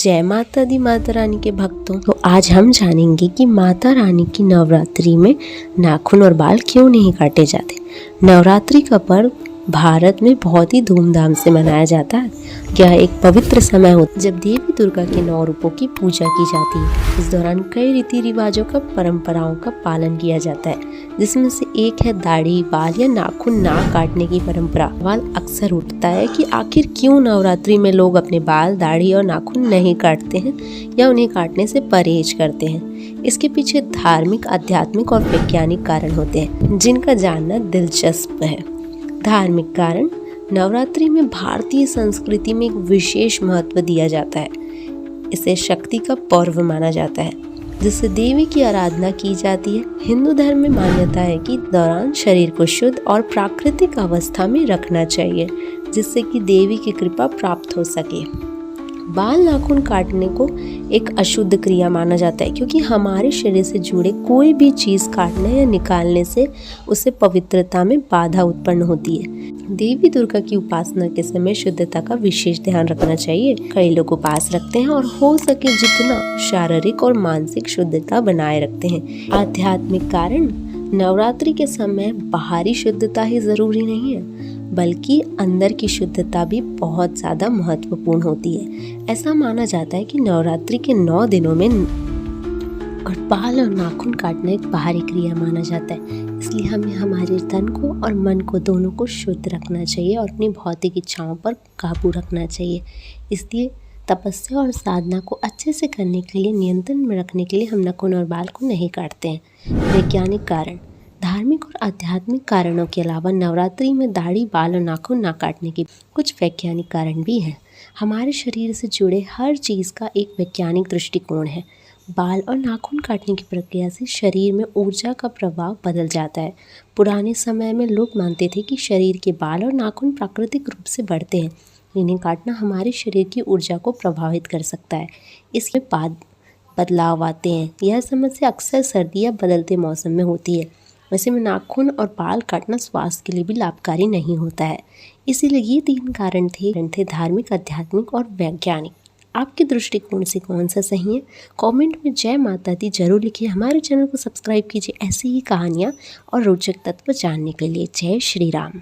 जय माता दी माता रानी के भक्तों। तो आज हम जानेंगे कि माता रानी की नवरात्रि में नाखून और बाल क्यों नहीं काटे जाते। नवरात्रि का पर्व भारत में बहुत ही धूमधाम से मनाया जाता है। यह एक पवित्र समय होता है जब देवी दुर्गा के 9 रूपों की पूजा की जाती है। इस दौरान कई रीति रिवाजों का परंपराओं का पालन किया जाता है, जिसमें से एक है दाढ़ी, बाल या नाखून ना काटने की परंपरा। सवाल अक्सर उठता है कि आखिर क्यों नवरात्रि में लोग अपने बाल, दाढ़ी और नाखून नहीं काटते हैं या उन्हें काटने से परहेज करते हैं। इसके पीछे धार्मिक, आध्यात्मिक और वैज्ञानिक कारण होते हैं, जिनका जानना दिलचस्प है। धार्मिक कारण: नवरात्रि में भारतीय संस्कृति में एक विशेष महत्व दिया जाता है। इसे शक्ति का पर्व माना जाता है, जिससे देवी की आराधना की जाती है। हिंदू धर्म में मान्यता है कि दौरान शरीर को शुद्ध और प्राकृतिक अवस्था में रखना चाहिए, जिससे कि देवी की कृपा प्राप्त हो सके। बाल, नाखून काटने को एक अशुद्ध क्रिया माना जाता है, क्योंकि हमारे शरीर से जुड़े कोई भी चीज़ काटने या निकालने से उसे पवित्रता में बाधा उत्पन्न होती है। देवी दुर्गा की उपासना के समय शुद्धता का विशेष ध्यान रखना चाहिए। कई लोग उपास रखते हैं और हो सके जितना शारीरिक और मानसिक शुद्धता बनाए रखते हैं। आध्यात्मिक कारण: नवरात्रि के समय बाहरी शुद्धता ही जरूरी नहीं है, बल्कि अंदर की शुद्धता भी बहुत ज़्यादा महत्वपूर्ण होती है। ऐसा माना जाता है कि नवरात्रि के 9 दिनों में और बाल और नाखून काटना एक बाहरी क्रिया माना जाता है। इसलिए हमें हमारे तन को और मन को दोनों को शुद्ध रखना चाहिए और अपनी भौतिक इच्छाओं पर काबू रखना चाहिए। इसलिए तपस्या और साधना को अच्छे से करने के लिए, नियंत्रण में रखने के लिए हम नाखून और बाल को नहीं काटते हैं। वैज्ञानिक कारण: धार्मिक और आध्यात्मिक कारणों के अलावा नवरात्रि में दाढ़ी, बाल और नाखून ना काटने के कुछ वैज्ञानिक कारण भी हैं। हमारे शरीर से जुड़े हर चीज़ का एक वैज्ञानिक दृष्टिकोण है। बाल और नाखून काटने की प्रक्रिया से शरीर में ऊर्जा का प्रवाह बदल जाता है। पुराने समय में लोग मानते थे कि शरीर के बाल और नाखून प्राकृतिक रूप से बढ़ते हैं। इन्हें काटना हमारे शरीर की ऊर्जा को प्रभावित कर सकता है, इसमें बदलाव आते हैं। यह समस्या अक्सर सर्दी या बदलते मौसम में होती है। वैसे में नाखून और बाल काटना स्वास्थ्य के लिए भी लाभकारी नहीं होता है। इसीलिए ये 3 कारण थे धार्मिक, आध्यात्मिक और वैज्ञानिक। आपके दृष्टिकोण से कौन सा सही है? कमेंट में जय माता दी जरूर लिखिए। हमारे चैनल को सब्सक्राइब कीजिए ऐसी ही कहानियाँ और रोचक तत्व जानने के लिए। जय श्री राम।